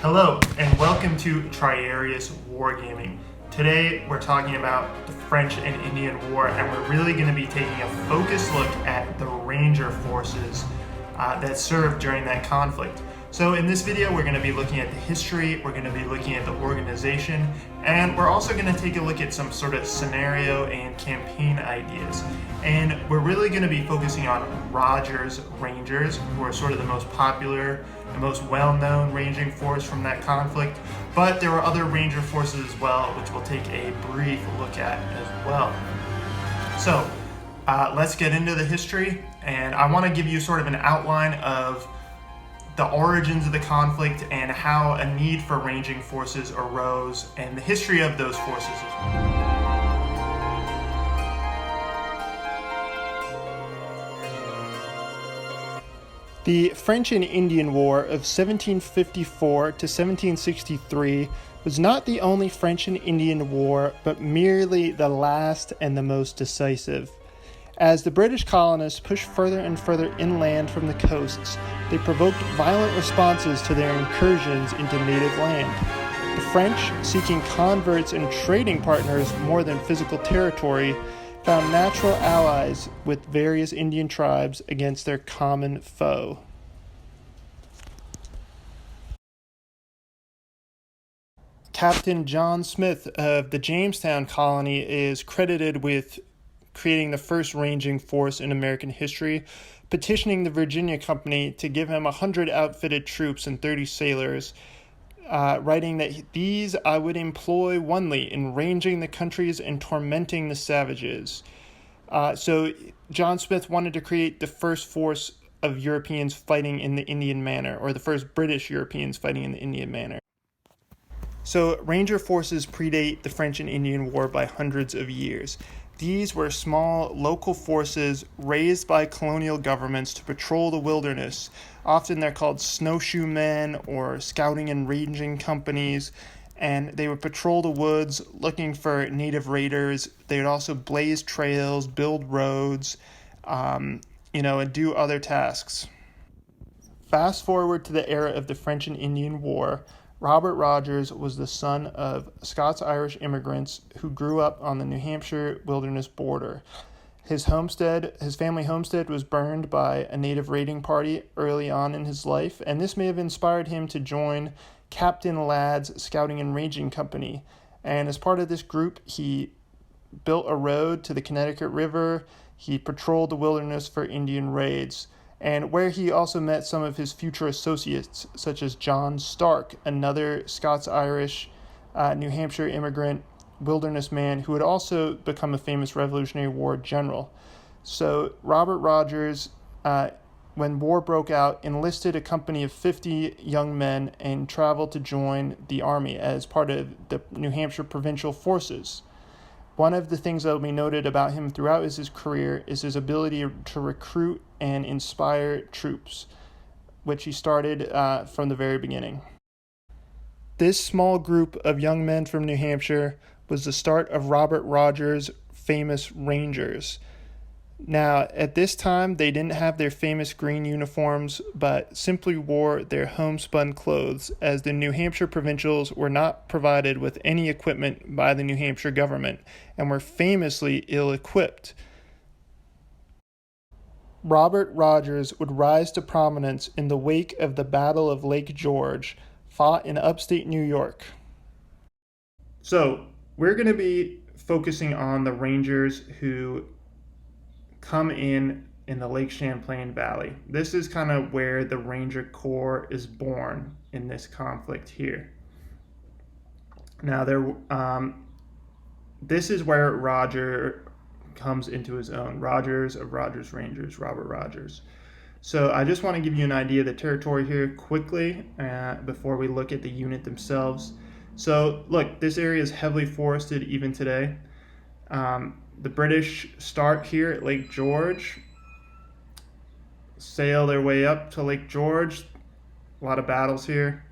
Hello, and welcome to Triarius Wargaming. Today, we're talking about the French and Indian War, and we're really going to be taking a focused look at the Ranger forces that served during that conflict. So in this video, we're going to be looking at the history, we're going to be looking at the organization, and we're also going to take a look at some sort of scenario and campaign ideas. And we're really going to be focusing on Rogers Rangers, who are sort of the most popular, the most well-known ranging force from that conflict. But there were other Ranger forces as well, which we'll take a brief look at as well. So let's get into the history, and I want to give you sort of an outline of the origins of the conflict and how a need for ranging forces arose and the history of those forces as well. The French and Indian War of 1754 to 1763 was not the only French and Indian War, but merely the last and the most decisive. As the British colonists pushed further and further inland from the coasts, they provoked violent responses to their incursions into native land. The French, seeking converts and trading partners more than physical territory, found natural allies with various Indian tribes against their common foe. Captain John Smith of the Jamestown colony is credited with creating the first ranging force in American history, petitioning the Virginia Company to give him 100 outfitted troops and 30 sailors, writing that these I would employ only in ranging the countries and tormenting the savages. So John Smith wanted to create the first force of Europeans fighting in the Indian manner, or the first British Europeans fighting in the Indian manner. So Ranger forces predate the French and Indian War by hundreds of years. These were small local forces raised by colonial governments to patrol the wilderness. Often they're called snowshoemen or scouting and ranging companies, and they would patrol the woods looking for native raiders. They would also blaze trails, build roads, and do other tasks. Fast forward to the era of the French and Indian War. Robert Rogers was the son of Scots-Irish immigrants who grew up on the New Hampshire wilderness border. His family homestead was burned by a native raiding party early on in his life, and this may have inspired him to join Captain Ladd's Scouting and Ranging Company. And as part of this group, he built a road to the Connecticut River. He patrolled the wilderness for Indian raids, and where he also met some of his future associates, such as John Stark, another Scots-Irish New Hampshire immigrant wilderness man who would also become a famous Revolutionary War general. So Robert Rogers, when war broke out, enlisted a company of 50 young men and traveled to join the army as part of the New Hampshire provincial forces. One of the things that will be noted about him throughout his career is his ability to recruit and inspire troops, which he started from the very beginning. This small group of young men from New Hampshire was the start of Robert Rogers' famous Rangers. Now, at this time, they didn't have their famous green uniforms, but simply wore their homespun clothes, as the New Hampshire provincials were not provided with any equipment by the New Hampshire government and were famously ill-equipped. Robert Rogers would rise to prominence in the wake of the Battle of Lake George, fought in upstate New York. So, we're going to be focusing on the Rangers who come in the Lake Champlain Valley. This is kind of where the Ranger Corps is born in this conflict here. Now, this is where Roger comes into his own. Rogers of Rogers Rangers, Robert Rogers. So I just want to give you an idea of the territory here quickly before we look at the unit themselves. So look, this area is heavily forested even today. The British start here at Lake George, sail their way up to Lake George, a lot of battles here.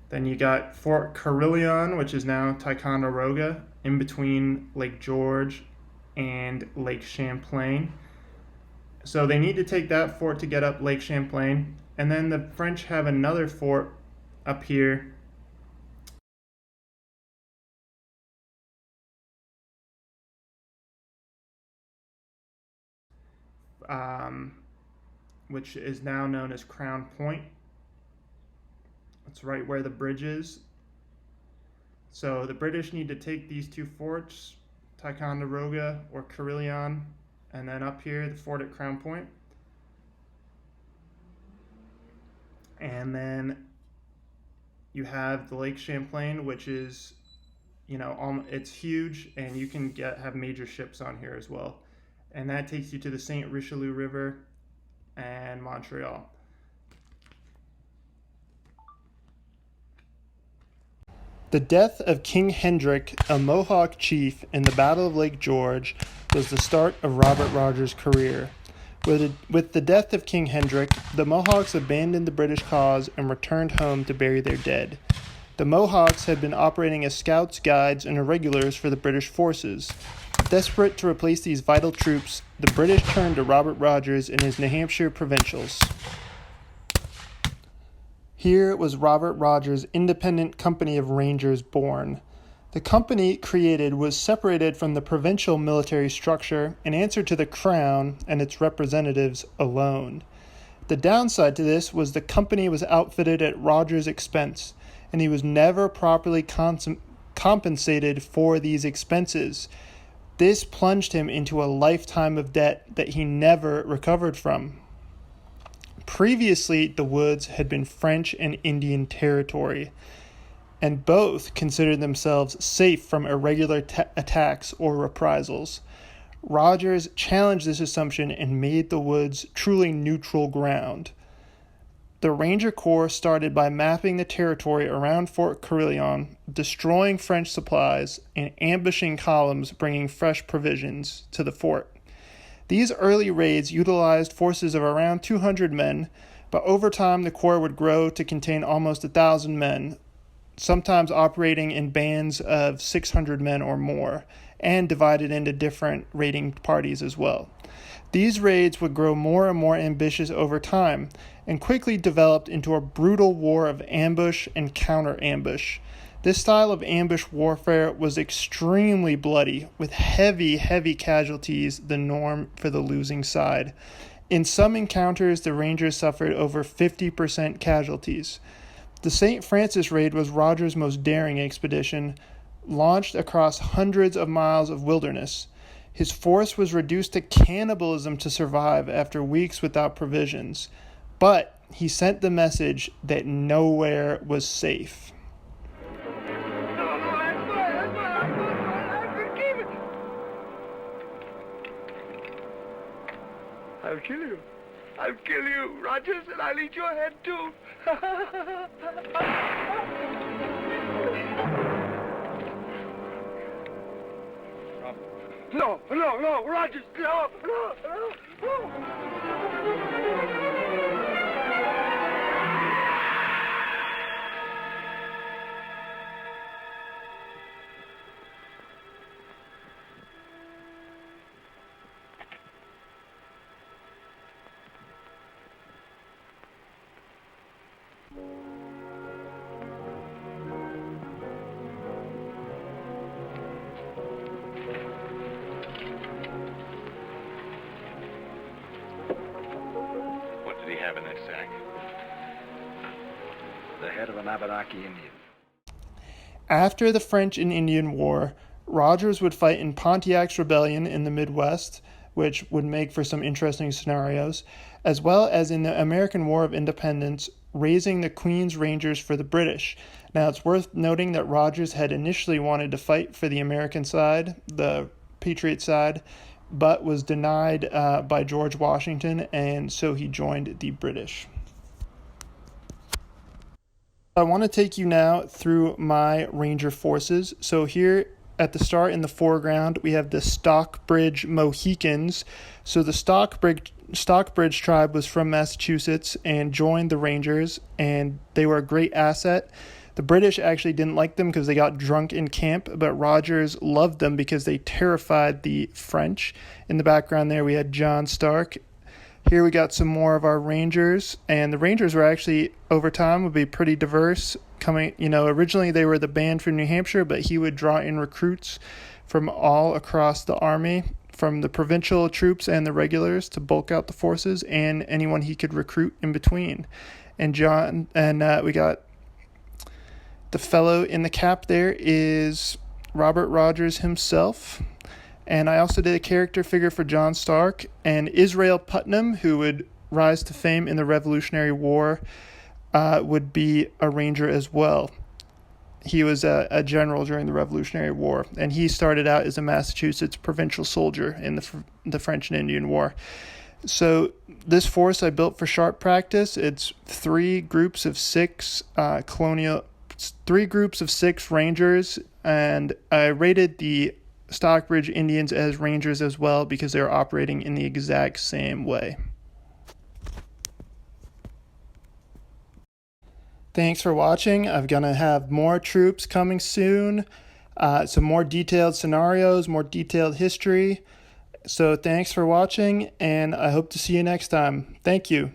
Then you got Fort Carillon, which is now Ticonderoga, in between Lake George and Lake Champlain. So they need to take that fort to get up Lake Champlain. And then the French have another fort up here which is now known as Crown Point. It's right where the bridge is. So the British need to take these two forts, Ticonderoga or Carillon, and then up here, the fort at Crown Point. And then you have the Lake Champlain, which is, it's huge, and you can have major ships on here as well. And that takes you to the St. Richelieu River and Montreal. The death of King Hendrick, a Mohawk chief, in the Battle of Lake George was the start of Robert Rogers' career. With the death of King Hendrick, the Mohawks abandoned the British cause and returned home to bury their dead. The Mohawks had been operating as scouts, guides, and irregulars for the British forces. Desperate to replace these vital troops, the British turned to Robert Rogers and his New Hampshire provincials. Here was Robert Rogers' independent company of Rangers born. The company created was separated from the provincial military structure and answered to the Crown and its representatives alone. The downside to this was the company was outfitted at Rogers' expense, and he was never properly compensated for these expenses. This plunged him into a lifetime of debt that he never recovered from. Previously, the woods had been French and Indian territory, and both considered themselves safe from irregular attacks or reprisals. Rogers challenged this assumption and made the woods truly neutral ground. The Ranger Corps started by mapping the territory around Fort Carillon, destroying French supplies, and ambushing columns bringing fresh provisions to the fort. These early raids utilized forces of around 200 men, but over time the Corps would grow to contain almost 1,000 men, sometimes operating in bands of 600 men or more, and divided into different raiding parties as well. These raids would grow more and more ambitious over time, and quickly developed into a brutal war of ambush and counter-ambush. This style of ambush warfare was extremely bloody, with heavy casualties the norm for the losing side. In some encounters, the Rangers suffered over 50% casualties. The St. Francis raid was Rogers' most daring expedition, launched across hundreds of miles of wilderness. His force was reduced to cannibalism to survive after weeks without provisions, but he sent the message that nowhere was safe. I'll kill you. I'll kill you, Rogers, and I'll eat your head too. No, Rogers, no. What did he have in that sack? The head of an Abenaki Indian. After the French and Indian War, Rogers would fight in Pontiac's Rebellion in the Midwest, which would make for some interesting scenarios, as well as in the American War of Independence, raising the Queen's Rangers for the British. Now, it's worth noting that Rogers had initially wanted to fight for the American side, the Patriot side, but was denied by George Washington, and so he joined the British. I want to take you now through my Ranger forces. So here at the start in the foreground, we have the Stockbridge Mohicans. So the Stockbridge tribe was from Massachusetts and joined the Rangers, and they were a great asset. The British actually didn't like them because they got drunk in camp, but Rogers loved them because they terrified the French. In the background there, we had John Stark. Here we got some more of our Rangers, and the Rangers were actually, over time, would be pretty diverse. Originally they were the band from New Hampshire, but he would draw in recruits from all across the army from the provincial troops and the regulars to bulk out the forces, and anyone he could recruit in between. And we got the fellow in the cap there is Robert Rogers himself. And I also did a character figure for John Stark, and Israel Putnam, who would rise to fame in the Revolutionary War, would be a ranger as well. He was a general during the Revolutionary War, and he started out as a Massachusetts provincial soldier in the French and Indian War. So this force I built for sharp practice. It's 3 groups of 6 rangers, and I rated the Stockbridge Indians as rangers as well because they're operating in the exact same way. Thanks for watching. I'm going to have more troops coming soon, some more detailed scenarios, more detailed history. So thanks for watching, and I hope to see you next time. Thank you.